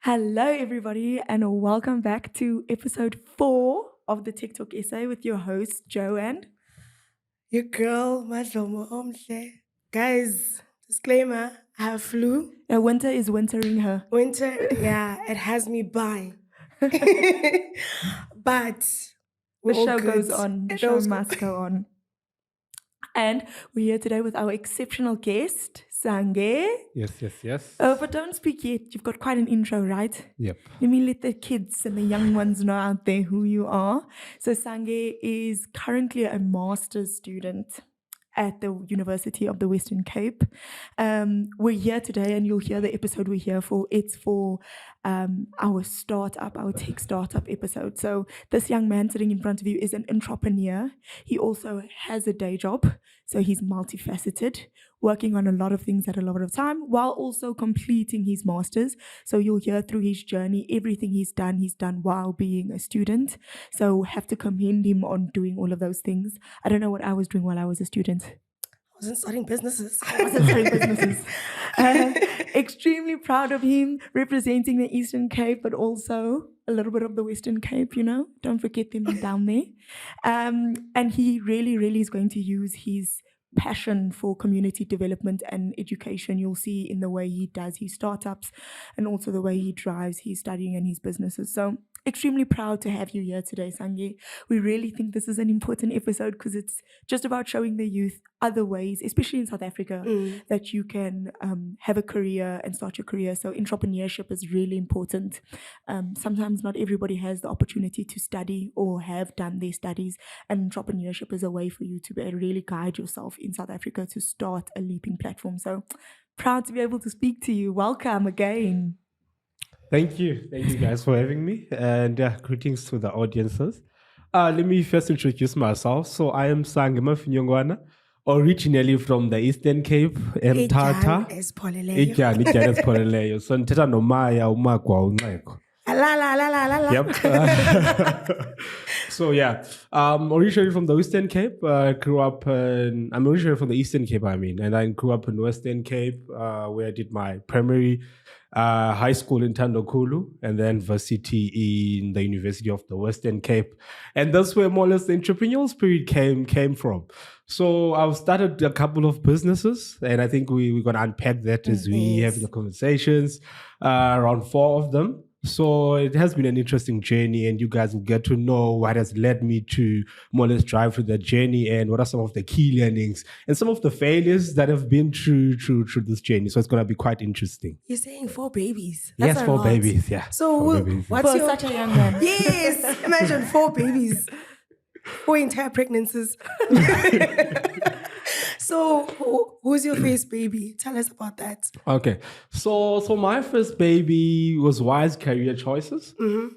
Hello, everybody, and welcome back to episode 4 of the TikTok essay with your host, Joe and. Your girl, Madlomo Omhle. Guys, disclaimer, I have flu. Winter is wintering her. Winter, yeah, it has me by. But The all show good. goes on. The show must go on. And we're here today with our exceptional guest, Sange. Yes. But don't speak yet. You've got quite an intro, right? Yep. Let me let the kids and the young ones know out there who you are. So Sange is currently a master's student at the University of the Western Cape. We're here today, and you'll hear the episode we're here for. It's for our tech startup episode. So this young man sitting in front of you is an entrepreneur. He also has a day job, so he's multifaceted, working on a lot of things at a lot of time while also completing his master's. So you'll hear through his journey, everything he's done while being a student. So have to commend him on doing all of those things. I don't know what I was doing while I was a student. I wasn't starting businesses. Extremely proud of him representing the Eastern Cape, but also a little bit of the Western Cape, Don't forget them down there. And he really is going to use his passion for community development and education. You'll see in the way he does his startups and also the way he drives his studying and his businesses. So extremely proud to have you here today, Sange. We really think this is an important episode because it's just about showing the youth other ways, especially in South Africa, that you can have a career and start your career. So entrepreneurship is really important. Sometimes not everybody has the opportunity to study or have done their studies, and entrepreneurship is a way for you to really guide yourself in South Africa to start a leaping platform. So proud to be able to speak to you. Welcome again. Thank you guys for having me, and greetings to the audiences. Let me first introduce myself. So I am Sange Mafinyongwana, originally from the Eastern Cape, Mthatha. Esipholeleyo. So ndithetha nomaya umagwa unxeko. Yep. So yeah, originally from the Western Cape. I'm originally from the Eastern Cape, and I grew up in Western Cape, where I did my primary, high school in Tandokulu, and then varsity in the University of the Western Cape. And that's where more or less the entrepreneurial spirit came from. So I've started a couple of businesses, and I think we're going to unpack that as we have the conversations, around 4 of them. So it has been an interesting journey, and you guys will get to know what has led me to more or less drive through that journey, and what are some of the key learnings and some of the failures that have been through this journey. So it's going to be quite interesting. You're saying 4 babies. Yes, 4 babies. Yeah. So what's for such a young man? Yes, imagine 4 babies. 4 entire pregnancies. So, who's your first baby? Tell us about that. Okay, so my first baby was wise career choices.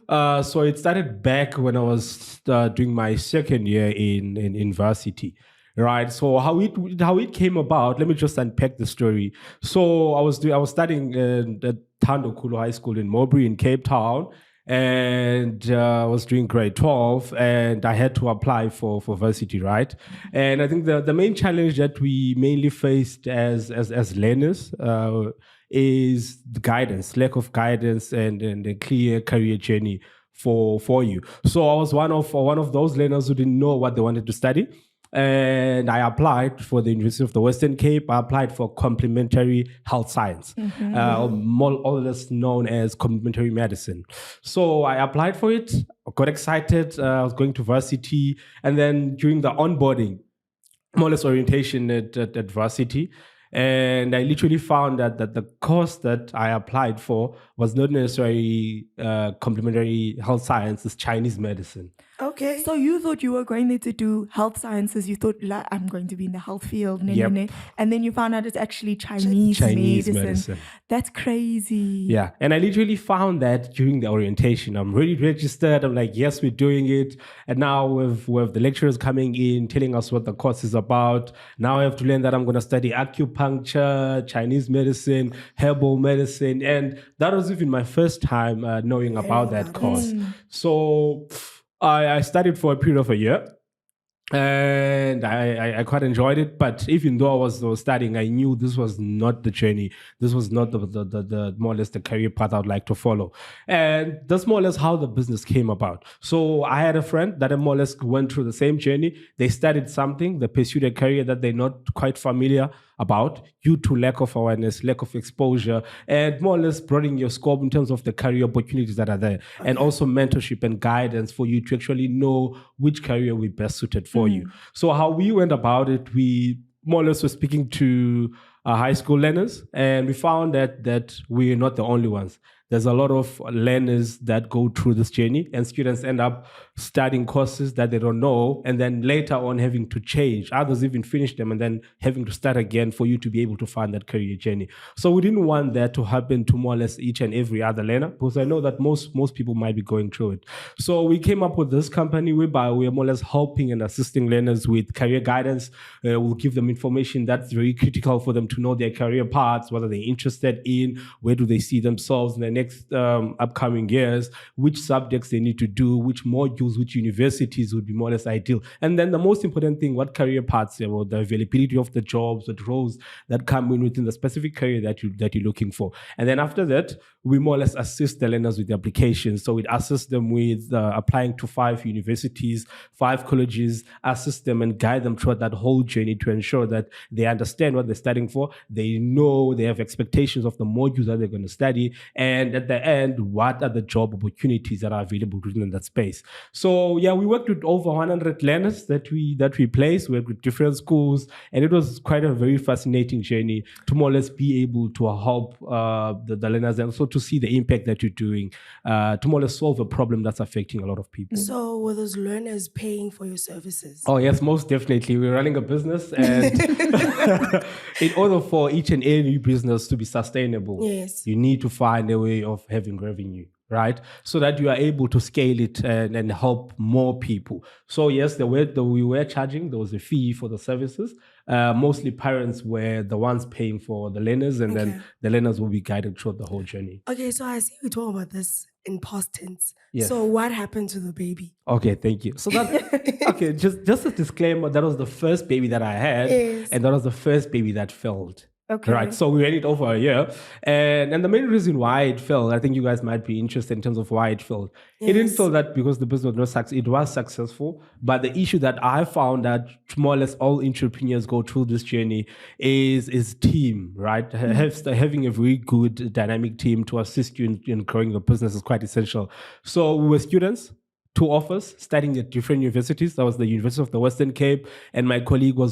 So it started back when I was doing my second year in university. Right. So how it came about, let me just unpack the story. So I was studying at Tandokulu High School in Mowbray in Cape Town, and I was doing grade 12, and I had to apply for varsity, right? And I think the main challenge that we mainly faced as learners is the guidance, lack of guidance, and a clear career journey for you. So I was one of those learners who didn't know what they wanted to study. And I applied for the University of the Western Cape. I applied for complementary health science, more or less known as complementary medicine. So I applied for it, got excited. I was going to varsity. And then during the onboarding, more or less orientation at varsity, and I literally found that the course that I applied for was not necessarily complementary health sciences, Chinese medicine. Okay. So you thought you were going there to do health sciences. You thought, I'm going to be in the health field. Yep. And then you found out it's actually Chinese medicine. That's crazy. Yeah. And I literally found that during the orientation. I'm really registered. I'm like, yes, we're doing it. And now with the lecturers coming in, telling us what the course is about. Now I have to learn that I'm going to study acupuncture, Chinese medicine, herbal medicine. And that was even my first time knowing about that course. So I studied for a period of a year. and I quite enjoyed it. But even though I was studying, I knew this was not the journey. This was not the more or less the career path I would like to follow. And that's more or less how the business came about. So I had a friend that more or less went through the same journey. They studied something, they pursued a career that they're not quite familiar about due to lack of awareness, lack of exposure, and more or less broadening your scope in terms of the career opportunities that are there, and also mentorship and guidance for you to actually know which career we best suited for you. So how we went about it, we more or less were speaking to high school learners, and we found that we're not the only ones. There's a lot of learners that go through this journey, and students end up studying courses that they don't know, and then later on having to change. Others even finish them and then having to start again for you to be able to find that career journey. So we didn't want that to happen to more or less each and every other learner, because I know that most people might be going through it. So we came up with this company whereby we are more or less helping and assisting learners with career guidance. We'll give them information that's very critical for them to know their career paths, what are they interested in, where do they see themselves in the next upcoming years, which subjects they need to do, which modules, which universities would be more or less ideal. And then the most important thing, what career paths, the availability of the jobs, the roles that come in within the specific career that you're looking for. And then after that, we more or less assist the learners with the applications. So we assist them with applying to 5 universities, 5 colleges, assist them and guide them throughout that whole journey to ensure that they understand what they're studying for. They know they have expectations of the modules that they're going to study. And at the end, what are the job opportunities that are available within that space? So yeah, we worked with over 100 learners that we placed. We worked with different schools, and it was quite a very fascinating journey to more or less be able to help the learners, and also to see the impact that you're doing, to more or less solve a problem that's affecting a lot of people. So were those learners paying for your services? Oh yes, most definitely. We're running a business, and in order for each and every business to be sustainable, Yes. you need to find a way of having revenue, right? So that you are able to scale it and help more people. So yes, we were charging. There was a fee for the services. Mostly parents were the ones paying for the learners, and then the learners will be guided through the whole journey. Okay, so I see we talk about this in past tense. Yes. So what happened to the baby? Okay, thank you. So that okay, just a disclaimer, that was the first baby that I had, Yes. and that was the first baby that failed. Okay. Right. So we ran it over a year. And the main reason why it failed, I think you guys might be interested in terms of why it failed. It didn't fail that because the business was not successful. It was successful. But the issue that I found that more or less all entrepreneurs go through this journey is team, right? Having a very good dynamic team to assist you in growing the business is quite essential. So we were students, 2 offers, studying at different universities. That was the University of the Western Cape, and my colleague was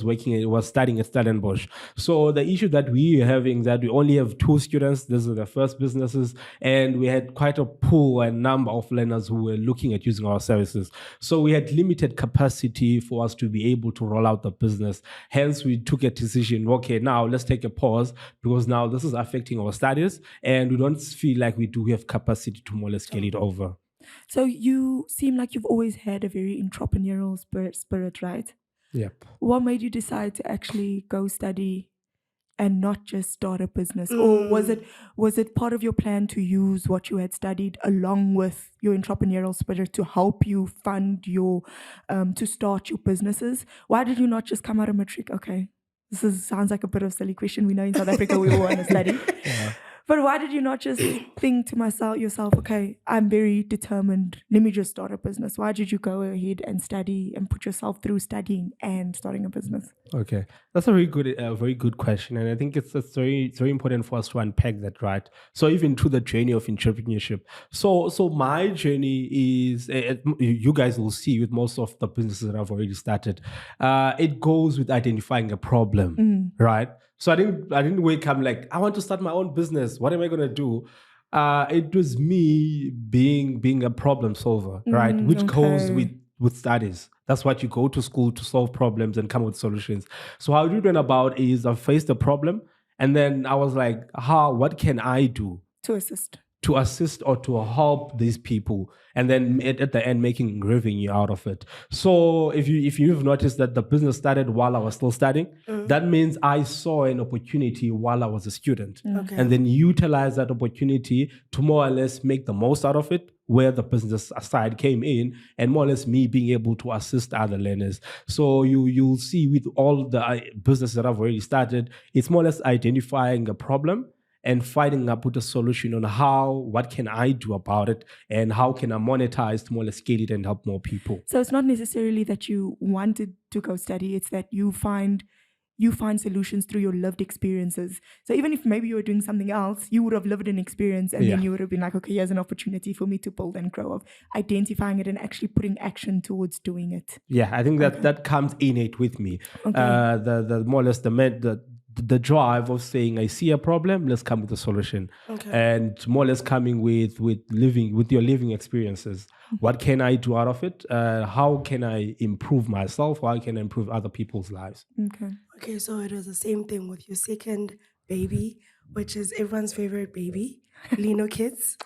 studying at Stellenbosch. So the issue that we were having that we only have 2 students. These are the first businesses, and we had quite a pool and number of learners who were looking at using our services. So we had limited capacity for us to be able to roll out the business. Hence, we took a decision. Okay, now let's take a pause, because now this is affecting our studies, and we don't feel like we do have capacity to more or less scale it over. So you seem like you've always had a very entrepreneurial spirit, right? Yep. What made you decide to actually go study and not just start a business? Or was it part of your plan to use what you had studied along with your entrepreneurial spirit to help you fund your to start your businesses? Why did you not just come out of matric? Okay, sounds like a bit of a silly question. We know in South Africa we all want to study. Yeah. But why did you not just think to yourself, okay, I'm very determined, let me just start a business? Why did you go ahead and study and put yourself through studying and starting a business? Okay, that's a very good question, and I think it's very important for us to unpack that, right? So even through the journey of entrepreneurship, so my journey is, you guys will see with most of the businesses that I've already started, it goes with identifying a problem, right? So I didn't wake up like, I want to start my own business. What am I gonna do? It was me being a problem solver, right? Which goes with studies. That's what you go to school to solve problems and come up with solutions. So how we went about is I faced a problem, and then I was like, what can I do To assist. to assist or to help these people, and then at the end making revenue out of it. So if you've noticed that the business started while I was still studying, that means I saw an opportunity while I was a student, and then utilize that opportunity to more or less make the most out of it, where the business side came in, and more or less me being able to assist other learners. So you'll see with all the businesses that I've already started, it's more or less identifying a problem and finding up with a solution on what can I do about it, and how can I monetize to more or less scale it and help more people. So it's not necessarily that you wanted to go study, it's that you find solutions through your lived experiences. So even if maybe you were doing something else, you would have lived an experience, and then you would have been like, okay, here's an opportunity for me to build and grow, of identifying it and actually putting action towards doing it. Yeah, I think that comes innate with me. The more or less the drive of saying, I see a problem, let's come with a solution. And more or less coming with your living experiences. What can I do out of it? How can I improve myself? How can I improve other people's lives? Okay, so it was the same thing with your second baby, which is everyone's favorite baby, Leno Kids.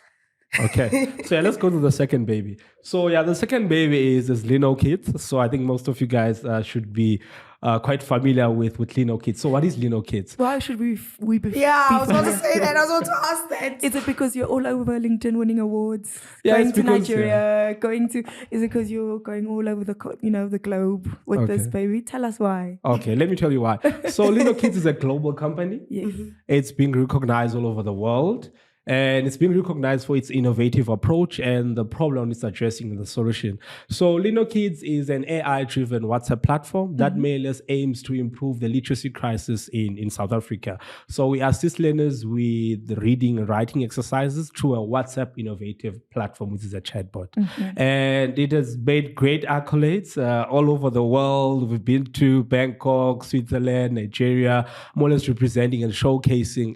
Okay, so let's go to the second baby. So the second baby is Leno Kids. So I think most of you guys should be quite familiar with Leno Kids. So what is Leno Kids? Why should we be? Yeah, I was about to say that. I was about to ask that. Is it because you're all over LinkedIn winning awards, Yeah, going it's to because, Nigeria, is it because you're going all over the globe with this baby? Tell us why. Okay, let me tell you why. So Leno Kids is a global company. Yes. It's being recognized all over the world. And it's been recognized for its innovative approach and the problem it's addressing the solution. So LenoKids is an AI-driven WhatsApp platform that more or less aims to improve the literacy crisis in South Africa. So we assist learners with the reading and writing exercises through a WhatsApp innovative platform, which is a chatbot. And it has made great accolades all over the world. We've been to Bangkok, Switzerland, Nigeria, more or less representing and showcasing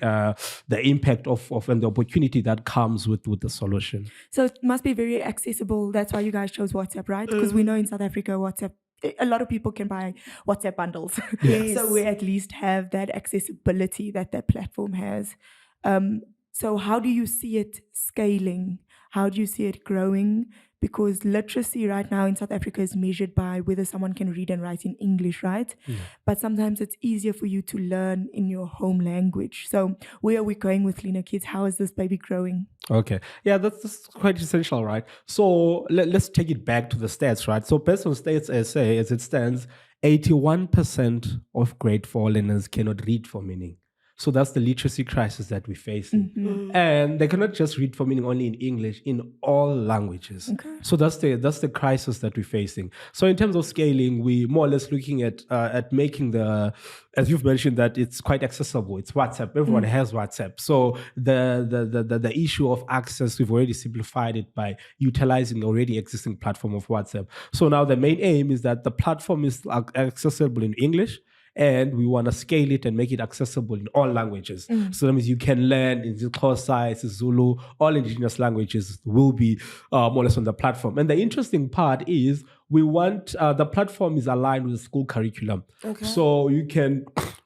the impact of and the opportunity that comes with the solution. So it must be very accessible. That's why you guys chose WhatsApp, right? Because we know in South Africa, WhatsApp, a lot of people can buy WhatsApp bundles. Yes. So we at least have that accessibility that platform has. So how do you see it scaling? How do you see it growing? Because literacy right now in South Africa is measured by whether someone can read and write in English, right? But sometimes it's easier for you to learn in your home language. So where are we going with Leno Kids? How is this baby growing? Okay. Yeah, that's quite essential, right? So let's take it back to the stats, right? So based on Stats SA, as it stands, 81% of grade 4 learners cannot read for meaning. So that's the literacy crisis that we're facing. And they cannot just read for meaning only in English, in all languages. So that's the crisis that we're facing. So in terms of scaling, we more or less looking at making as you've mentioned, that it's quite accessible. It's WhatsApp. Everyone has WhatsApp. So the issue of access, we've already simplified it by utilizing the already existing platform of WhatsApp. So now the main aim is that the platform is accessible in English, and we want to scale it and make it accessible in all languages. So that means you can learn in Xhosa, Zulu, all indigenous languages will be more or less on the platform. And the interesting part is we want, the platform is aligned with the school curriculum. So you can,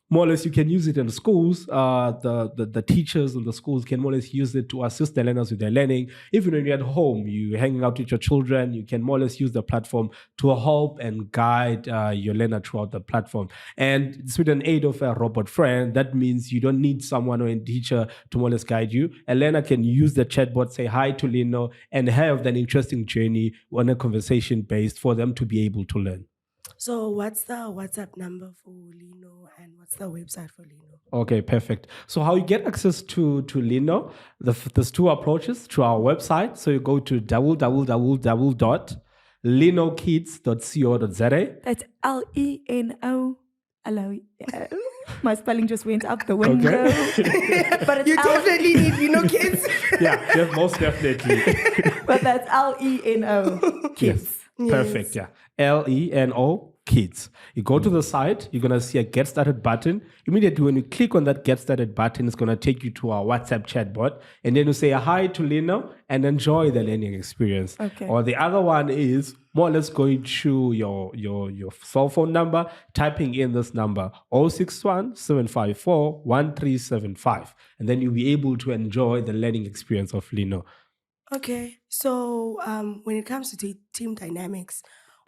more or less, you can use it in the schools. The teachers in the schools can more or less use it to assist the learners with their learning. Even when you're at home, you're hanging out with your children, you can more or less use the platform to help and guide your learner throughout the platform. And it's with an aid of a robot friend. That means you don't need someone or a teacher to more or less guide you. A learner can use the chatbot, say hi to Leno, and have an interesting journey on a conversation based for them to be able to learn. So what's the WhatsApp number for Leno and what's the website for Leno? Okay, perfect. So how you get access to Leno, there's two approaches through our website. So you go to www.lenokids.co.za. That's LENO. My spelling just went up the window. Okay. But it's You definitely need Leno Kids. Yeah, most definitely. But that's LENO Kids. Yes. Perfect, yeah. LENO LenoKids. You go to the site, you're going to see a Get Started button. Immediately when you click on that Get Started button, it's going to take you to our WhatsApp chatbot. And then you say hi to Leno and enjoy the learning experience. Okay. Or the other one is more or less going through your cell phone number, typing in this number 061 754 1375. And then you'll be able to enjoy the learning experience of Leno. Okay, so when it comes to team dynamics,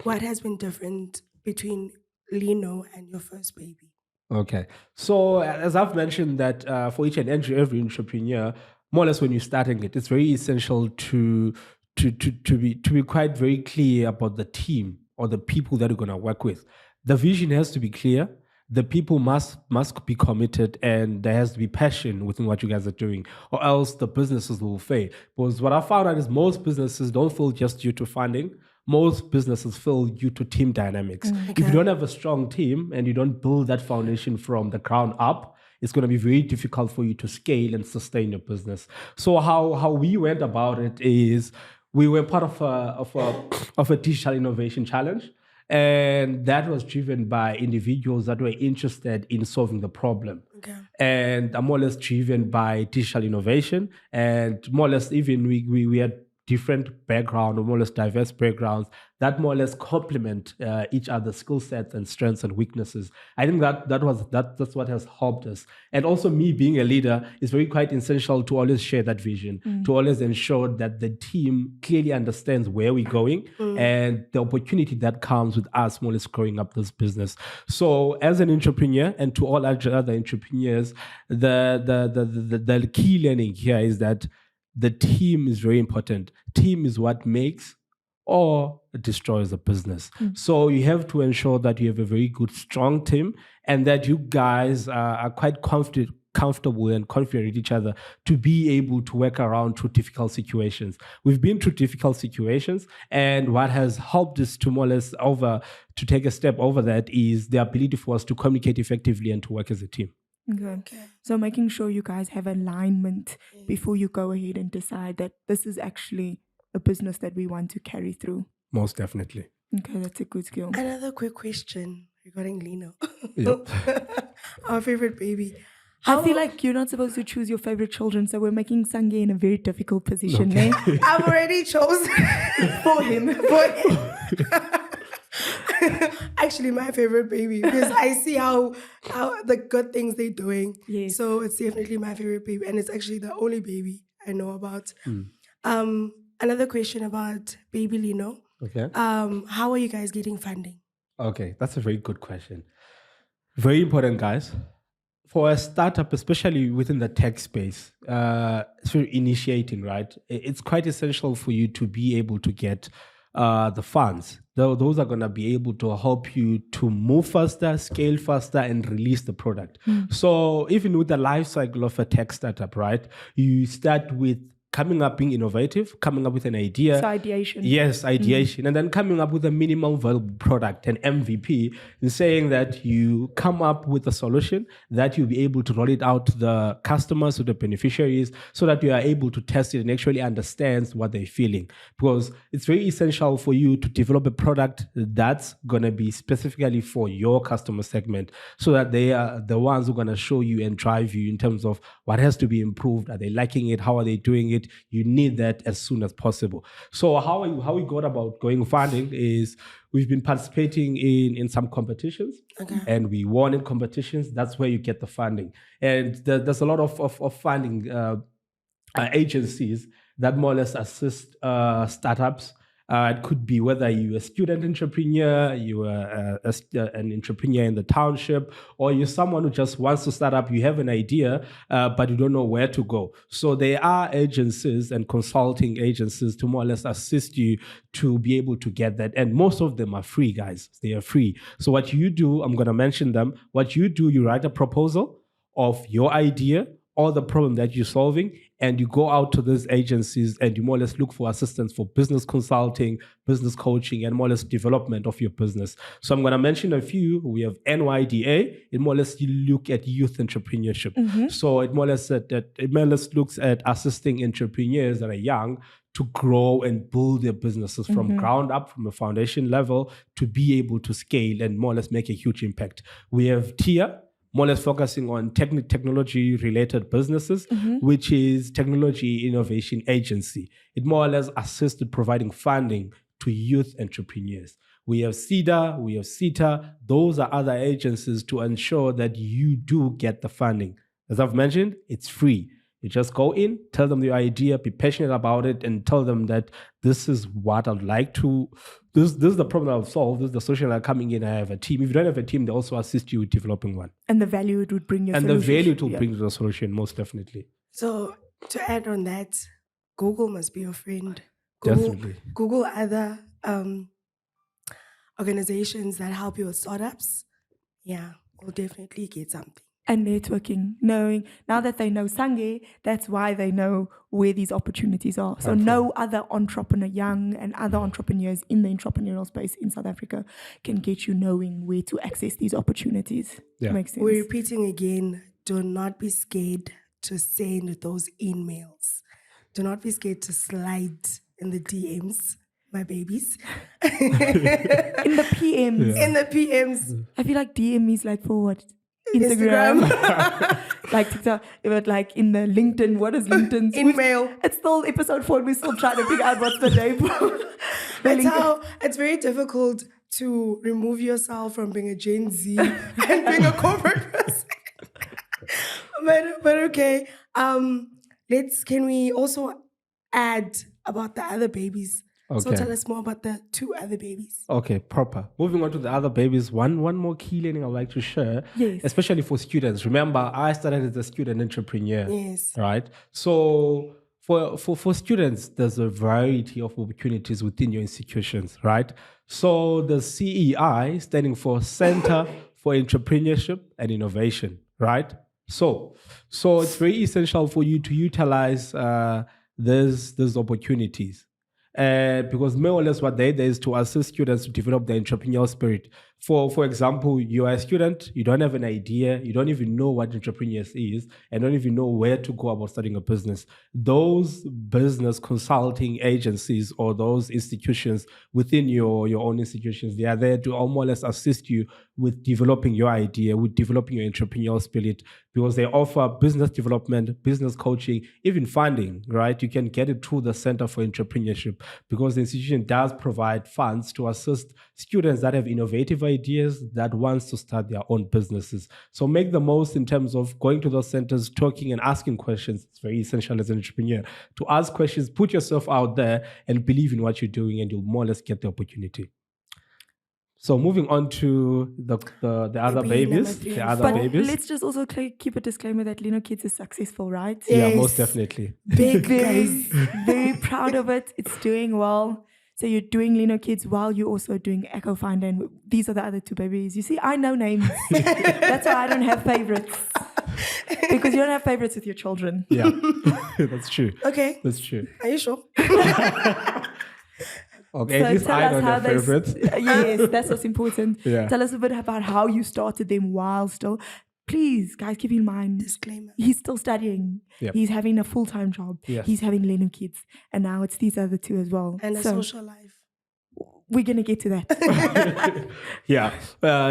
what has been different between Leno and your first baby? Okay. So as I've mentioned that for each and every entrepreneur, more or less when you're starting it, it's very essential to be quite very clear about the team or the people that you're going to work with. The vision has to be clear. The people must be committed, and there has to be passion within what you guys are doing, or else the businesses will fail. Because what I found out is most businesses don't fail just due to funding. Most businesses fail due to team dynamics. If you don't have a strong team and you don't build that foundation from the ground up, it's going to be very difficult for you to scale and sustain your business. So how we went about it is we were part of a digital innovation challenge. And that was driven by individuals that were interested in solving the problem. Okay. And I'm more or less driven by digital innovation. And more or less, even we had different background or more or less diverse backgrounds that more or less complement each other's skill sets and strengths and weaknesses. I think that's what has helped us. And also me being a leader is very quite essential to always share that vision, to always ensure that the team clearly understands where we're going and the opportunity that comes with us more or less growing up this business. So as an entrepreneur and to all other entrepreneurs, the key learning here is that the team is very important. Team is what makes or destroys a business. So you have to ensure that you have a very good, strong team and that you guys are quite comfortable and confident with each other to be able to work around through difficult situations. We've been through difficult situations, and what has helped us to more or less to take a step over that is the ability for us to communicate effectively and to work as a team. Okay. So making sure you guys have alignment before you go ahead and decide that this is actually a business that we want to carry through. Most definitely. Okay, that's a good skill. Another quick question regarding Leno. Yep. Our favorite baby. I feel like you're not supposed to choose your favorite children, so we're making Sange in a very difficult position Okay. there. I've already chosen For him. Actually my favorite baby, because I see how the good things they're doing. Yes. So it's definitely my favorite baby, and it's actually the only baby I know about. Another question about baby Leno. Okay. How are you guys getting funding? Okay, that's a very good question. Very important, guys. For a startup, especially within the tech space, it's very initiating, right? It's quite essential for you to be able to get the funds. Those are going to be able to help you to move faster, scale faster, and release the product. So even with the life cycle of a tech startup, right? You start with coming up, being innovative, coming up with an idea. So ideation. Yes, ideation. And then coming up with a minimal viable product, an MVP, and saying that you come up with a solution that you'll be able to roll it out to the customers, to the beneficiaries, so that you are able to test it and actually understand what they're feeling. Because it's very essential for you to develop a product that's going to be specifically for your customer segment, so that they are the ones who are going to show you and drive you in terms of what has to be improved. Are they liking it? How are they doing it? You need that as soon as possible. So how we got about going funding is we've been participating in some competitions, and we won in competitions. That's where you get the funding. And there's a lot of funding agencies that more or less assist startups. It could be whether you're a student entrepreneur, you are an entrepreneur in the township, or you're someone who just wants to start up. You have an idea, but you don't know where to go. So there are agencies and consulting agencies to more or less assist you to be able to get that. And most of them are free, guys. They are free. So what you do, I'm going to mention them. What you do, you write a proposal of your idea or the problem that you're solving, and you go out to these agencies and you more or less look for assistance for business consulting, business coaching, and more or less development of your business. So I'm going to mention a few. We have NYDA. It more or less you look at youth entrepreneurship. So it more or less looks at assisting entrepreneurs that are young to grow and build their businesses from ground up, from a foundation level, to be able to scale and more or less make a huge impact. We have Tia, more or less focusing on technology related businesses, which is technology innovation agency. It more or less assists with providing funding to youth entrepreneurs. We have CEDA, we have CETA. Those are other agencies to ensure that you do get the funding. As I've mentioned, it's free. You just go in, tell them your idea, be passionate about it, and tell them that this is what I'd like to, this is the problem I'll solve, this is the solution I'm coming in, I have a team. If you don't have a team, they also assist you with developing one. And the value it would bring your and solution. the value it will bring to the solution, most definitely. So to add on that, Google must be your friend. Definitely. Google other organizations that help you with startups. Yeah, we'll definitely get something. And networking, knowing now that they know Sange, that's why they know where these opportunities are. So no other entrepreneur, young and other entrepreneurs in the entrepreneurial space in South Africa can get you knowing where to access these opportunities. Yeah. Makes sense. We're repeating again, do not be scared to send those emails. Do not be scared to slide in the DMs, my babies. In the PMs. In the PMs. I feel like DM is like for what? Instagram. Like TikTok, but like in the LinkedIn, what is LinkedIn's? Email. It's still episode 4. We're still trying to figure out what's the name. That's how it's very difficult to remove yourself from being a Gen Z and being a corporate person. but okay. Can we also add about the other babies? So tell us more about the 2 other babies. Okay, proper. Moving on to the other babies, one more key learning I'd like to share, especially for students. Remember, I started as a student entrepreneur. Yes. Right? So for students, there's a variety of opportunities within your institutions, right? So the CEI, standing for Center for Entrepreneurship and Innovation, right? So it's very essential for you to utilize these opportunities. Because more or less what they do is to assist students to develop their entrepreneurial spirit. For example, you are a student, you don't have an idea, you don't even know what entrepreneurs is, and don't even know where to go about starting a business. Those business consulting agencies or those institutions within your own institutions, they are there to more or less assist you with developing your idea, with developing your entrepreneurial spirit, because they offer business development, business coaching, even funding, right? You can get it through the Center for Entrepreneurship, because the institution does provide funds to assist students that have innovative ideas that wants to start their own businesses. So make the most in terms of going to those centers, talking and asking questions. It's very essential as an entrepreneur to ask questions, put yourself out there and believe in what you're doing, and you'll more or less get the opportunity. So moving on to the other babies, Let's just also keep a disclaimer that LenoKids is successful, right? Yeah, most definitely. Big guys. Very proud of it. It's doing well. So you're doing LenoKids while you're also doing AccoFinder, and these are the other 2 babies. You see, I know names. That's why I don't have favorites. Because you don't have favorites with your children. Yeah, that's true. Okay. That's true. Are you sure? Okay, So at least tell I us don't how have they favorites. Yes, that's what's important. Yeah. Tell us a bit about how you started them while still. Please, guys, keep in mind, Disclaimer. he's still studying. Yep. He's having a full-time job. Yes. He's having LenoKids. And now it's these other 2 as well. And a So social life. we're going to get to that. Yeah.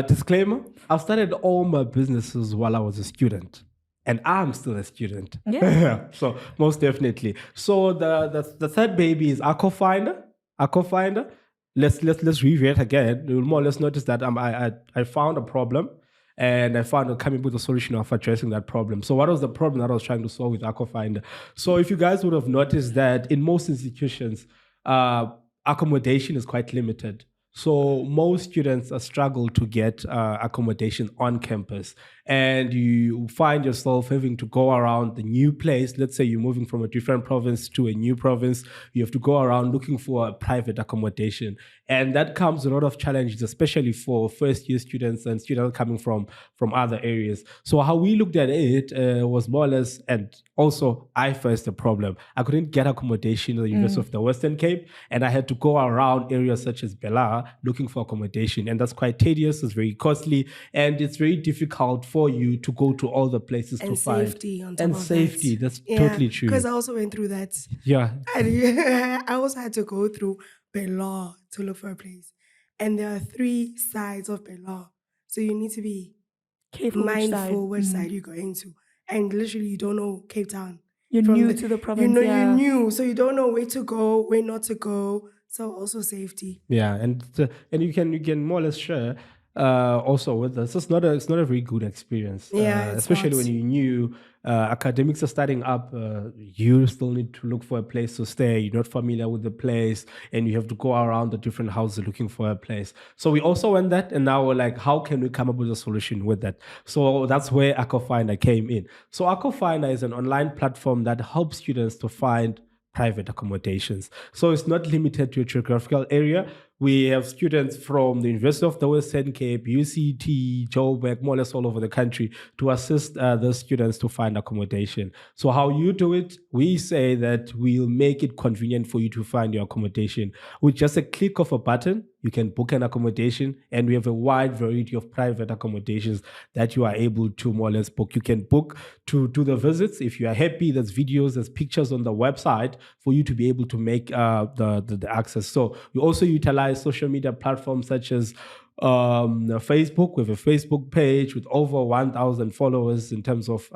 Disclaimer, I've started all my businesses while I was a student. And I'm still a student. Yeah. So most definitely. So the third baby is AccoFinder. AccoFinder. Let's review it again. You'll more or less notice that I found a problem, and I found coming with a solution of addressing that problem. So what was the problem that I was trying to solve with AccoFinder? So if you guys would have noticed that in most institutions, accommodation is quite limited. So most students struggle to get accommodation on campus, and you find yourself having to go around the new place. Let's say you're moving from a different province to a new province. You have to go around looking for a private accommodation. And that comes a lot of challenges, especially for first-year students and students coming from other areas. So how we looked at it was more or less, and also I faced a problem. I couldn't get accommodation at the University of the Western Cape, and I had to go around areas such as Bela looking for accommodation. And that's quite tedious, it's very costly, and it's very difficult for for you to go to all the places And to find. safety on top And of safety, that. that's totally true. Because I also went through that. Yeah. And I also had to go through Belaw to look for a place. And there are 3 sides of Belaw. So you need to be Careful mindful which which side you're going to. And literally, you don't know Cape Town. You're From new to the province, you're yeah. new, so you don't know where to go, where not to go. So also safety. Yeah, and you can more or less share also with us. It's not a very good experience. Yeah, it's especially not. when you're new. Academics are starting up. You still need to look for a place to stay. You're not familiar with the place, and you have to go around the different houses looking for a place. So we also went that, and now we're like, how can we come up with a solution with that? So that's where AccoFinder came in. So AccoFinder is an online platform that helps students to find private accommodations. So it's not limited to a geographical area. We have students from the University of the Western Cape, UCT, Joburg, more or less all over the country to assist the students to find accommodation. So how you do it, we say that we'll make it convenient for you to find your accommodation. With just a click of a button, you can book an accommodation, and we have a wide variety of private accommodations that you are able to more or less book. You can book to do the visits. If you are happy, there's videos, there's pictures on the website for you to be able to make the access. So we also utilize social media platforms such as Facebook. We have a Facebook page with over 1,000 followers in terms of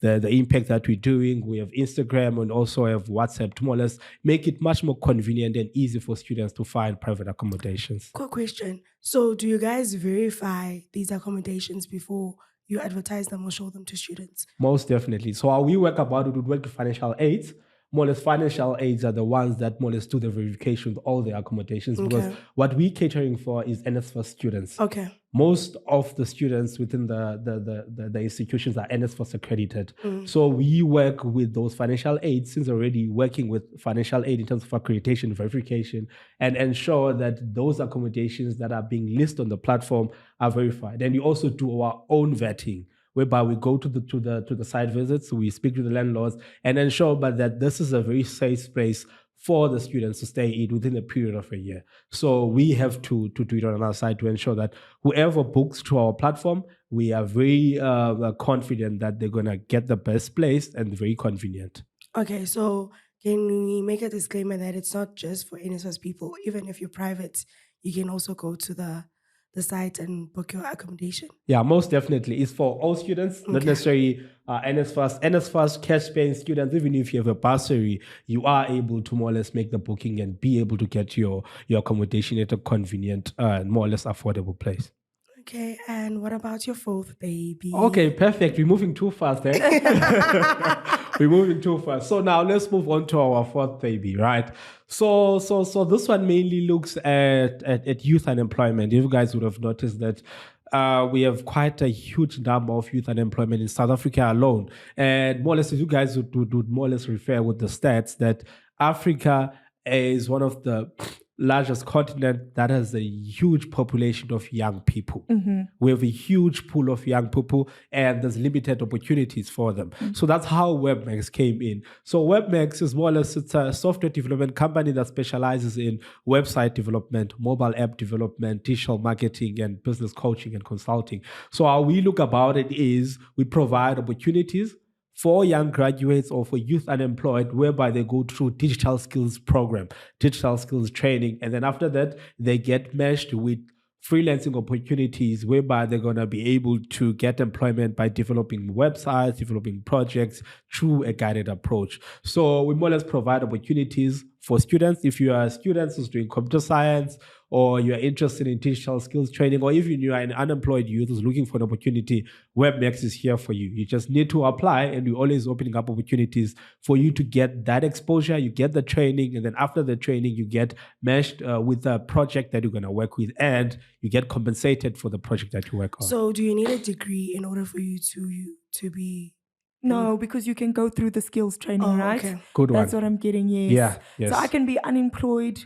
the impact that we're doing. We have Instagram and also have WhatsApp to more or less make it much more convenient and easy for students to find private accommodations. Quick question. So do you guys verify these accommodations before you advertise them or show them to students? Most definitely. So how we work about it, we work with financial aids. More or less, financial aids are the ones that more or less do the verification of all the accommodations, because Okay. what we're catering for is NSFAS students. Okay. Most of the students within the institutions are NSFAS accredited. So we work with those financial aids, since already working with financial aid in terms of accreditation, verification, and ensure that those accommodations that are being listed on the platform are verified. And we also do our own vetting, whereby we go to the site visits, we speak to the landlords, and ensure that this is a very safe place for the students to stay in within a period of a year. So we have to do it on our side to ensure that whoever books to our platform, we are very confident that they're going to get the best place and very convenient. Okay, so can we make a disclaimer that it's not just for NSFAS people? Even if you're private, you can also go to the site and book your accommodation. Yeah, most definitely. It's for all students, not Okay. necessarily NSFAS, cash-paying students. Even if you have a bursary, you are able to more or less make the booking and be able to get your accommodation at a convenient and more or less affordable place. Okay, and what about your 4th baby? Okay, perfect. We're moving too fast, eh? We're moving too fast. So now let's move on to our 4th baby, right? So this one mainly looks at youth unemployment. You guys would have noticed that we have quite a huge number of youth unemployment in South Africa alone. And more or less, you guys would more or less refer with the stats that Africa is one of the largest continent that has a huge population of young people. We have a huge pool of young people, and there's limited opportunities for them. So that's how WebMax came in. So WebMax is more or less, it's a software development company that specializes in website development, mobile app development, digital marketing, and business coaching and consulting. So how we look about it is we provide opportunities for young graduates or for youth unemployed, whereby they go through digital skills program, digital skills training, and then after that, they get meshed with freelancing opportunities, whereby they're going to be able to get employment by developing websites, developing projects through a guided approach. So we more or less provide opportunities for students. If you are students who's doing computer science, or you're interested in digital skills training, or even you are an unemployed youth who's looking for an opportunity, WebMax is here for you. You just need to apply, and we're always opening up opportunities for you to get that exposure, you get the training, and then after the training, you get meshed with a project that you're going to work with, and you get compensated for the project that you work on. So do you need a degree in order for you to be... No, because you can go through the skills training, Oh, right? okay. Good one. That's what I'm getting, yes. Yeah, yes. So I can be unemployed,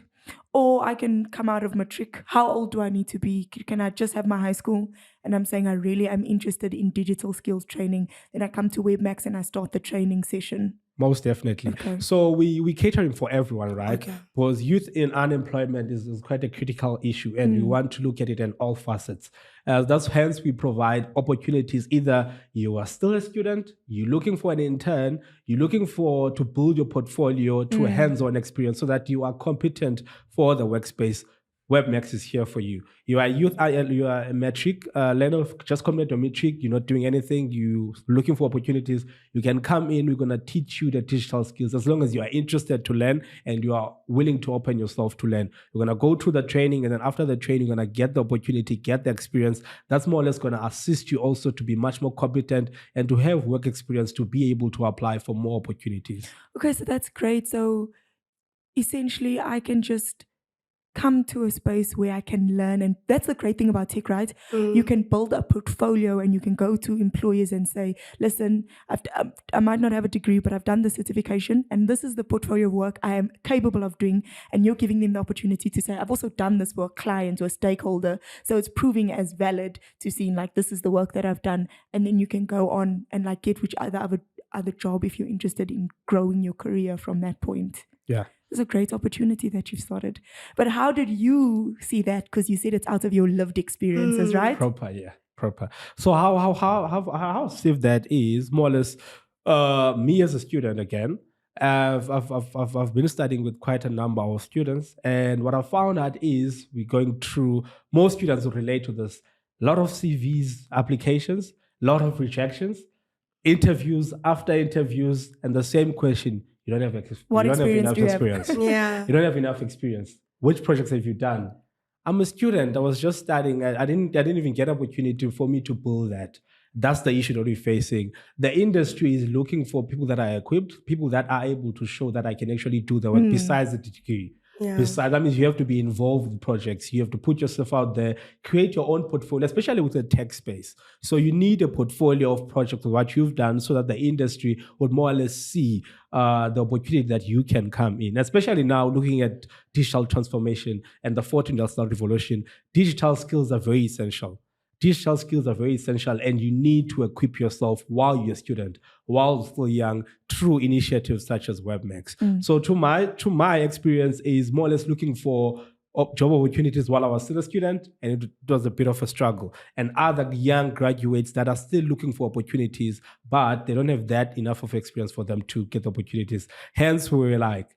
or I can come out of matric. How old do I need to be? Can I just have my high school? And I'm saying I really am interested in digital skills training. Then I come to WebMax and I start the training session. Most definitely. Okay. So we catering for everyone, right? Okay. Because youth in unemployment is quite a critical issue, and we want to look at it in all facets. That's hence we provide opportunities. Either you are still a student, you're looking for an intern, you're looking for to build your portfolio to a hands-on experience so that you are competent for the workspace. WebMax is here for you. You are youth, you are a metric. Leno, just complete your metric. You're not doing anything. You're looking for opportunities. You can come in. We're going to teach you the digital skills as long as you are interested to learn and you are willing to open yourself to learn. You're going to go through the training, and then after the training, you're going to get the opportunity, get the experience. That's more or less going to assist you also to be much more competent and to have work experience to be able to apply for more opportunities. Okay, so that's great. So essentially, I can just come to a space where I can learn. And that's the great thing about tech, right? You can build a portfolio and you can go to employers and say, listen, I might not have a degree, but I've done the certification and this is the portfolio of work I am capable of doing. And you're giving them the opportunity to say, I've also done this for a client or a stakeholder. So it's proving as valid to seeing like, this is the work that I've done. And then you can go on and like get which other job if you're interested in growing your career from that point. Yeah. It's a great opportunity that you've started. But how did you see that? Because you said it's out of your lived experiences, right? Proper, yeah, proper. So how safe that is, more or less, me as a student again, I've been studying with quite a number of students, and what I found out is we're going through, most students will relate to this, a lot of CVs, applications, a lot of rejections, interviews after interviews, and the same question. You don't have enough experience. Yeah. You don't have enough experience. Which projects have you done? I'm a student. I was just studying. I didn't even get opportunity for me to build that. That's the issue that we're facing. The industry is looking for people that are equipped, people that are able to show that I can actually do the work besides the degree. Yeah. Besides, that means you have to be involved with projects. You have to put yourself out there, create your own portfolio, especially with the tech space. So you need a portfolio of projects of what you've done so that the industry would more or less see the opportunity that you can come in. Especially now looking at digital transformation and the fourth industrial revolution, digital skills are very essential. Digital skills are very essential, and you need to equip yourself while you're a student, while still young, through initiatives such as WebMax. So to my experience is more or less looking for job opportunities while I was still a student, and it was a bit of a struggle. And other young graduates that are still looking for opportunities, but they don't have that enough of experience for them to get opportunities. Hence, we were like,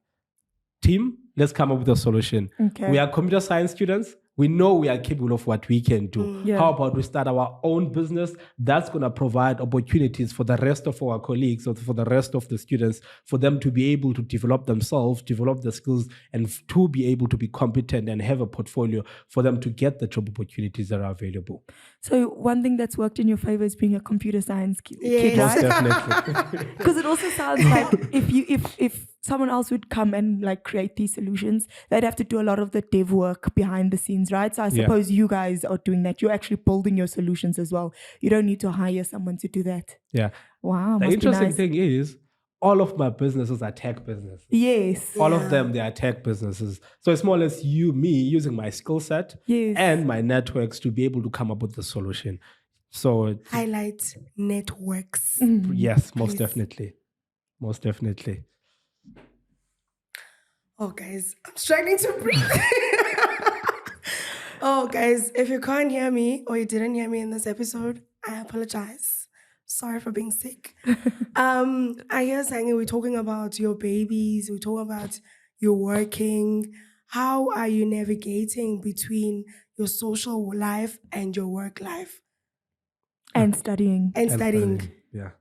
team, let's come up with a solution. Okay. We are computer science students. We know we are capable of what we can do. Yeah. How about we start our own business that's going to provide opportunities for the rest of our colleagues or for the rest of the students, for them to be able to develop themselves, develop the skills, and to be able to be competent and have a portfolio for them to get the job opportunities that are available. So one thing that's worked in your favor is being a computer science kid, Yes. Most right? definitely. Because it also sounds like if someone else would come and like create these solutions, they'd have to do a lot of the dev work behind the scenes, right? So I Yeah. suppose you guys are doing that. You're actually building your solutions as well. You don't need to hire someone to do that. Yeah. Wow. The must be interesting nice. thing is, all of my businesses are tech businesses. Yes. All of them, they are tech businesses. So it's more or less me using my skill set Yes. and my networks to be able to come up with the solution. So Highlight networks. yes, most Please. definitely. Most definitely. Oh, guys, I'm struggling to breathe. Oh, guys, if you can't hear me or you didn't hear me in this episode, I apologize. Sorry for being sick. I hear saying we're talking about your babies, we're talking about you working. How are you navigating between your social life and your work life And studying. and studying? Yeah.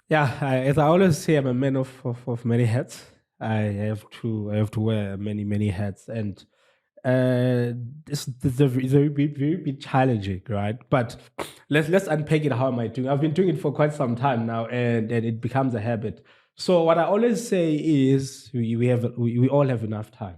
Yeah, as I always say, I'm a man of many hats. I have to wear many hats, and it's a very bit challenging, right? But let's unpack it. How am I doing? I've been doing it for quite some time now, and it becomes a habit. So what I always say is we all have enough time,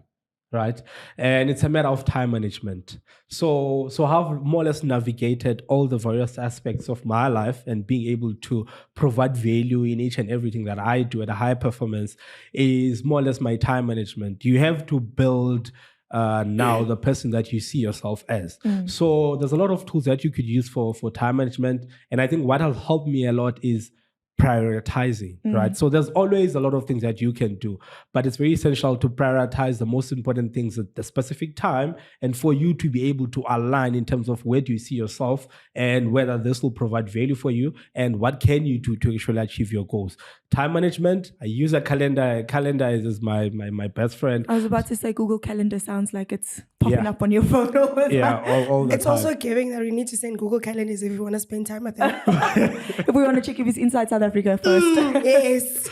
right? And it's a matter of time management. So I've more or less navigated all the various aspects of my life and being able to provide value in each and everything that I do at a high performance is more or less my time management. You have to build now the person that you see yourself as. So there's a lot of tools that you could use for time management. And I think what has helped me a lot is prioritizing, right? So there's always a lot of things that you can do, but it's very essential to prioritize the most important things at the specific time, and for you to be able to align in terms of where do you see yourself and whether this will provide value for you and what can you do to actually achieve your goals. Time management, I use a calendar. Calendar is my best friend. I was about to say Google Calendar sounds like it's popping up on your phone all the time. All the It's time. also giving that we need to send Google Calendars if you want to spend time with them. If we want to check if it's inside South Africa first. Yes.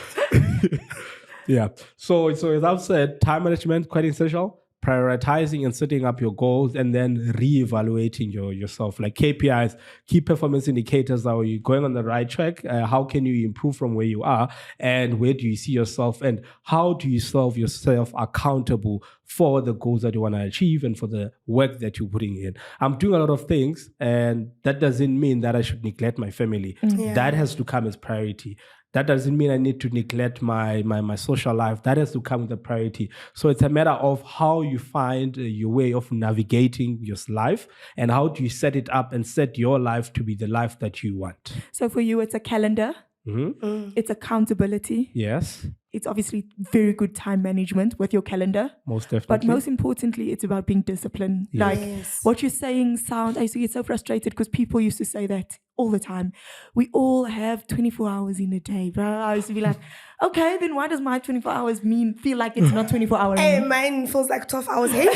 Yeah. So as I've said, time management quite essential. Prioritizing and setting up your goals, and then reevaluating yourself, like KPIs, key performance indicators. Are you going on the right track? How can you improve from where you are, and where do you see yourself, and how do you serve yourself accountable for the goals that you want to achieve and for the work that you're putting in? I'm doing a lot of things, and that doesn't mean that I should neglect my family. Yeah. That has to come as priority. That doesn't mean I need to neglect my social life. That has to come with a priority. So it's a matter of how you find your way of navigating your life, and how do you set it up and set your life to be the life that you want. So for you, it's a calendar. It's accountability. Yes, It's obviously very good time management with your calendar. most definitely. But most importantly, it's about being disciplined. Yes. Like Yes. what you're saying I used to get so frustrated because people used to say that all the time. We all have 24 hours in a day, bro. I used to be like, okay, then why does my 24 hours feel like it's not 24 hours? Hey, mine feels like 12 hours. Hey.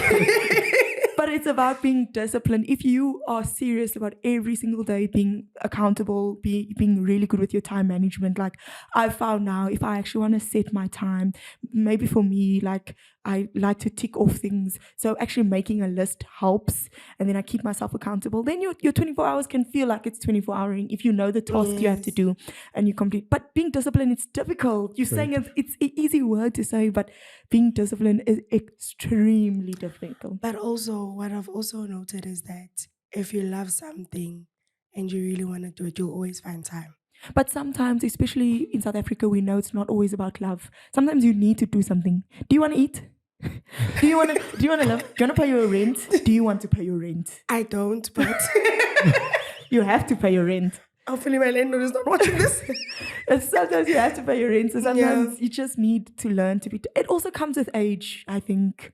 But it's about being disciplined. If you are serious about every single day being accountable, being really good with your time management, like I found now, if I actually want to set my time, maybe for me, like I like to tick off things. So actually making a list helps, and then I keep myself accountable. Then your 24 hours can feel like it's 24 houring if you know the task you have to do and you complete. But being disciplined, it's difficult. You're saying it's an easy word to say, but being disciplined is extremely difficult. But also, what I've also noted is that if you love something and you really want to do it, you'll always find time. But sometimes, especially in South Africa, we know it's not always about love. Sometimes you need to do something. Do you want to eat? Do you want to love? Do you want to pay your rent? Do you want to pay your rent? I don't, but You have to pay your rent. hopefully my landlord is not watching this. And sometimes you have to pay your rent. So sometimes you just need to learn to be. It also comes with age, I think.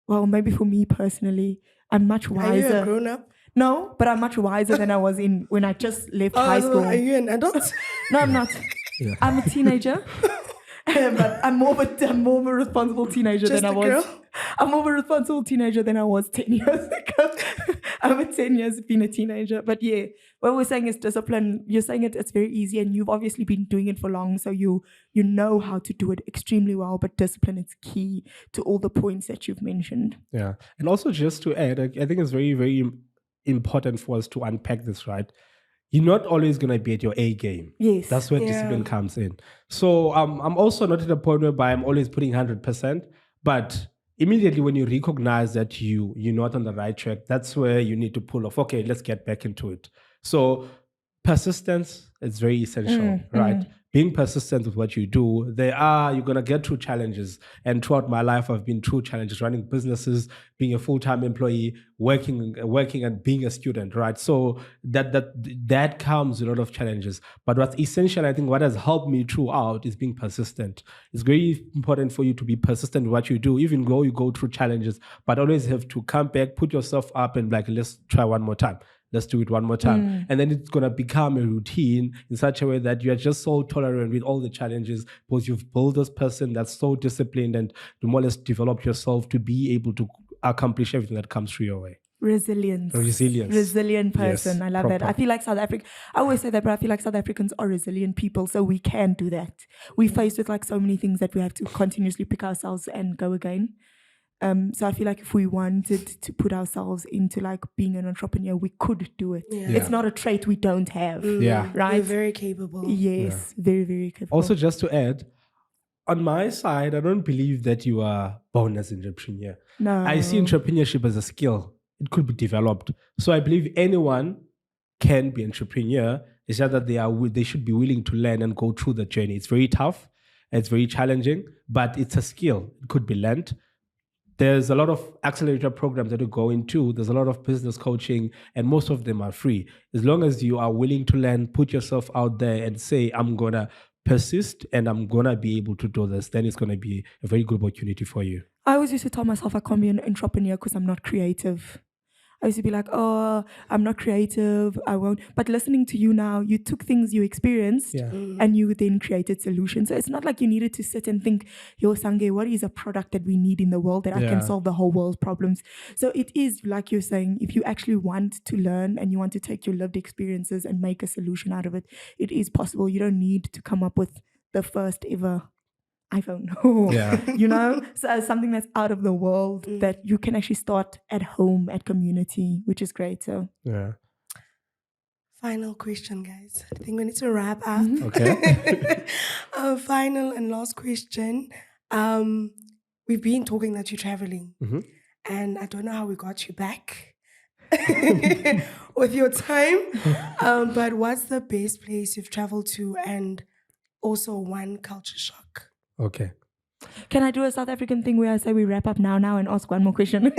Well, maybe for me personally, I'm much Are you wiser. a grown up? No, but I'm much wiser than I was when I just left high school. Are you an adult? No, I'm not. Yeah. I'm a teenager. But I'm more of a responsible teenager Just than I a was. girl? I'm more of a responsible teenager than I was 10 years ago. I'm at 10 years being a teenager. But yeah, what we're saying is discipline. You're saying it's very easy, and you've obviously been doing it for long, so you know how to do it extremely well. But discipline is key to all the points that you've mentioned. Yeah. And also just to add, I think it's very, very important for us to unpack this, right? You're not always going to be at your A game. Yes. That's where discipline comes in. So I'm also not at a point whereby I'm always putting 100%, but immediately when you recognize that you're not on the right track, that's where you need to pull off. Okay, let's get back into it. So persistence is very essential, right? Being persistent with what you do. You're going to get through challenges. And throughout my life, I've been through challenges, running businesses, being a full-time employee, working and being a student, right? So that comes with a lot of challenges. But what's essential, I think what has helped me throughout is being persistent. It's very important for you to be persistent with what you do, even though you go through challenges, but always have to come back, put yourself up and like, let's try one more time. Let's do it one more time. And then it's going to become a routine in such a way that you are just so tolerant with all the challenges because you've built this person that's so disciplined and to more or less develop yourself to be able to accomplish everything that comes through your way. Resilience. Resilient person. Yes, I love that. proper. I feel like South Africa, I always say that, but I feel like South Africans are resilient people, so we can do that. We're faced with like so many things that we have to continuously pick ourselves and go again. So I feel like if we wanted to put ourselves into like being an entrepreneur, we could do it. Yeah. It's not a trait we don't have. Yeah. Right? You're very capable. Yes, very, very capable. Also, just to add, on my side, I don't believe that you are born as an entrepreneur. no. I see entrepreneurship as a skill. It could be developed. So I believe anyone can be entrepreneur. It's just that they should be willing to learn and go through the journey. It's very tough. It's very challenging, but it's a skill. It could be learned. There's a lot of accelerator programs that you go into. There's a lot of business coaching, and most of them are free. As long as you are willing to learn, put yourself out there and say, I'm going to persist and I'm going to be able to do this, then it's going to be a very good opportunity for you. I always used to tell myself I can't be an entrepreneur because I'm not creative. I used to be like, oh, I'm not creative, I won't. But listening to you now, you took things you experienced and you then created solutions. So it's not like you needed to sit and think, yo, Sange, what is a product that we need in the world that I can solve the whole world's problems? So it is, like you're saying, if you actually want to learn and you want to take your lived experiences and make a solution out of it, it is possible. You don't need to come up with the first ever iPhone, you know, so something that's out of the world that you can actually start at home, at community, which is great. So final question, guys. I think we need to wrap up. Okay. Final and last question. We've been talking that you're traveling, and I don't know how we got you back with your time. But what's the best place you've traveled to, and also one culture shock? Okay. Can I do a South African thing where I say we wrap up now and ask one more question?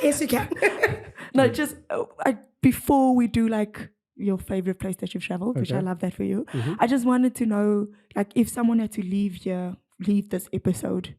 Yes, you can. No, just before we do like your favorite place that you've traveled, which I love that for you. I just wanted to know, like, if someone had to leave this episode,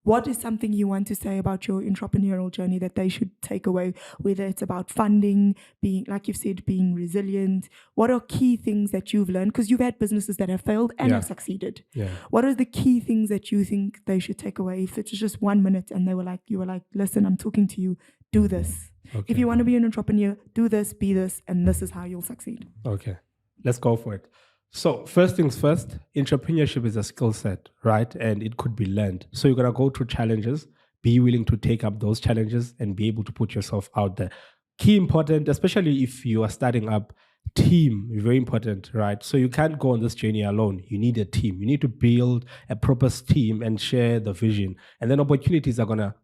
what is something you want to say about your entrepreneurial journey that they should take away, whether it's about funding, being, like you've said, being resilient? What are key things that you've learned? Because you've had businesses that have failed and have succeeded. What are the key things that you think they should take away? If it's just 1 minute and you were like, listen, I'm talking to you, do this. If you want to be an entrepreneur, do this, be this, and this is how you'll succeed. Okay, let's go for it. So first things first, entrepreneurship is a skill set, right? And it could be learned. So you're going to go through challenges, be willing to take up those challenges and be able to put yourself out there. Key important, especially if you are starting up, team, very important, right? So you can't go on this journey alone. You need a team. You need to build a proper team and share the vision. And then opportunities are going to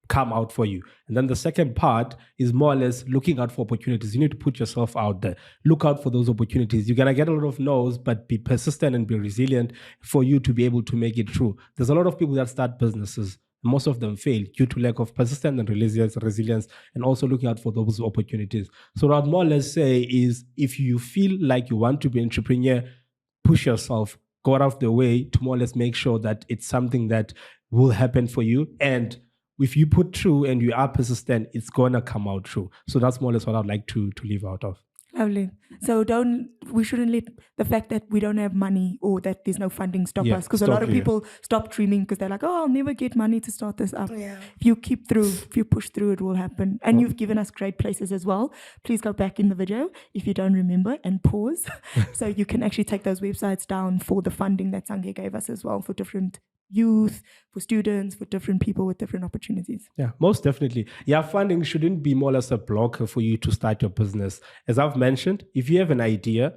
come out for you. And then the second part is more or less looking out for opportunities. You need to put yourself out there. Look out for those opportunities. You're going to get a lot of no's, but be persistent and be resilient for you to be able to make it through. There's a lot of people that start businesses. Most of them fail due to lack of persistence and resilience, and also looking out for those opportunities. So what I'd more or less say is, if you feel like you want to be an entrepreneur, push yourself, go out of the way to more or less make sure that it's something that will happen for you. And if you put through and you are persistent, it's going to come out true. So that's more or less what I'd like to leave out of. Lovely. So we shouldn't let the fact that we don't have money or that there's no funding stop us. Because a lot of people stop dreaming because they're like, oh, I'll never get money to start this up. If you keep through, if you push through, it will happen. And you've given us great places as well. Please go back in the video if you don't remember and pause. So you can actually take those websites down for the funding that Sange gave us as well for different youth, for students, for different people with different opportunities. Yeah, most definitely. Yeah, funding shouldn't be more or less a blocker for you to start your business. As I've mentioned, if you have an idea,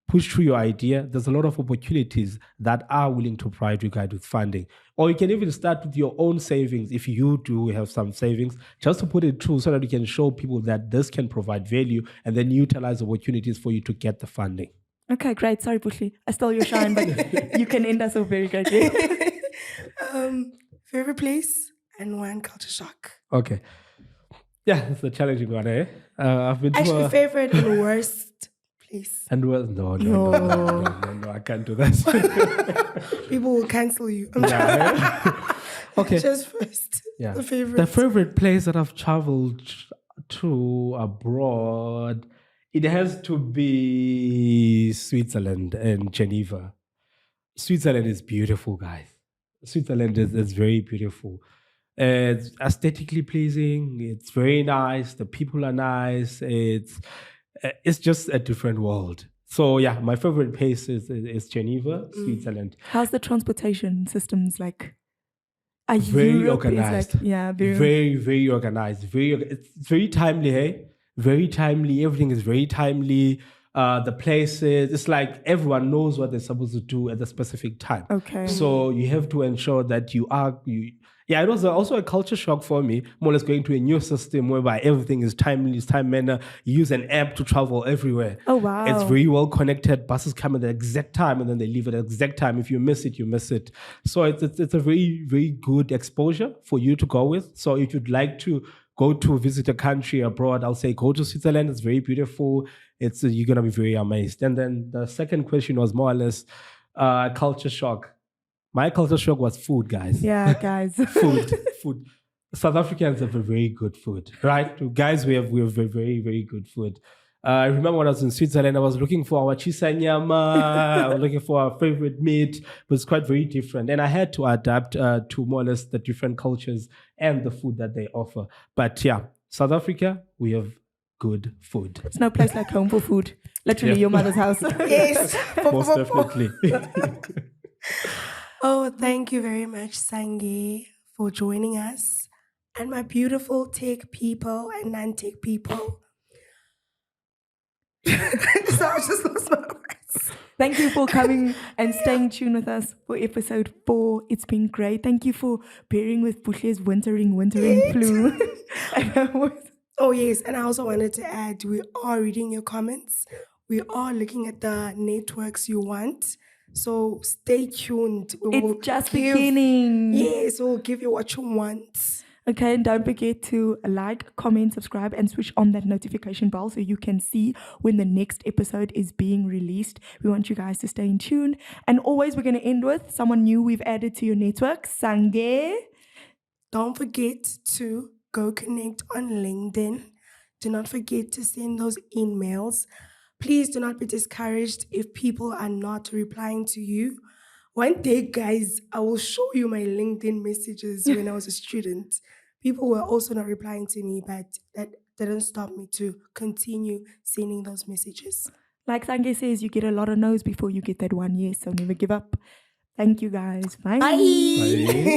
push through your idea. There's a lot of opportunities that are willing to provide you guys with funding. Or you can even start with your own savings if you do have some savings, just to put it through so that you can show people that this can provide value and then utilize opportunities for you to get the funding. Okay, great. Sorry, Bushli. I stole your shine, but you can end us off very greatly. Favorite place and one culture shock. Okay. Yeah, it's a challenging one, eh? I've been actually favorite and worst place. And worst? No, I can't do that. People will cancel you. Okay. Just first. Yeah. The favorite place that I've traveled to abroad, it has to be Switzerland and Geneva. Switzerland is beautiful, guys. Switzerland is very beautiful. It's aesthetically pleasing. It's very nice. The people are nice. It's just a different world. So yeah, my favorite place is Geneva, Switzerland. How's the transportation systems like? Very organized. Like, very organized. It's very timely, hey? Very timely. Everything is very timely. the places. It's like everyone knows what they're supposed to do at a specific time. Okay. So you have to ensure that it was also a culture shock for me, more or less going to a new system whereby everything is timely, time manner. You use an app to travel everywhere. Oh, wow. It's very well connected. Buses come at the exact time and then they leave at the exact time. If you miss it, you miss it. So it's a very, very good exposure for you to go with. So if you'd like to go to visit a country abroad, I'll say go to Switzerland. It's very beautiful. You're going to be very amazed. And then the second question was more or less culture shock. My culture shock was food, guys. Yeah, guys. Food. South Africans have a very good food, right? Guys, we have very, very, very good food. I remember when I was in Switzerland, I was looking for our chisanyama. I was looking for our favorite meat. But it's quite very different. And I had to adapt to more or less the different cultures and the food that they offer. But yeah, South Africa, we have good food. It's no place like home for food. Literally your mother's house. Yes. Most definitely. Oh, thank you very much, Sange, for joining us. And my beautiful tech people and non-tech people. So I just lost my words. Thank you for coming and staying tuned with us for episode 4. It's been great. Thank you for bearing with Bushle's wintering flu. Oh, yes. And I also wanted to add, we are reading your comments. We are looking at the networks you want. So stay tuned. It's just beginning. Yes, we'll give you what you want. Okay, and don't forget to like, comment, subscribe, and switch on that notification bell so you can see when the next episode is being released. We want you guys to stay in tune. And always, we're going to end with someone new we've added to your network, Sange. Don't forget to go connect on LinkedIn. Do not forget to send those emails. Please do not be discouraged if people are not replying to you. One day, guys, I will show you my LinkedIn messages when I was a student. People were also not replying to me, but that didn't stop me to continue sending those messages. Like Sange says, you get a lot of no's before you get that one yes, so never give up. Thank you, guys. Bye. Bye. Bye.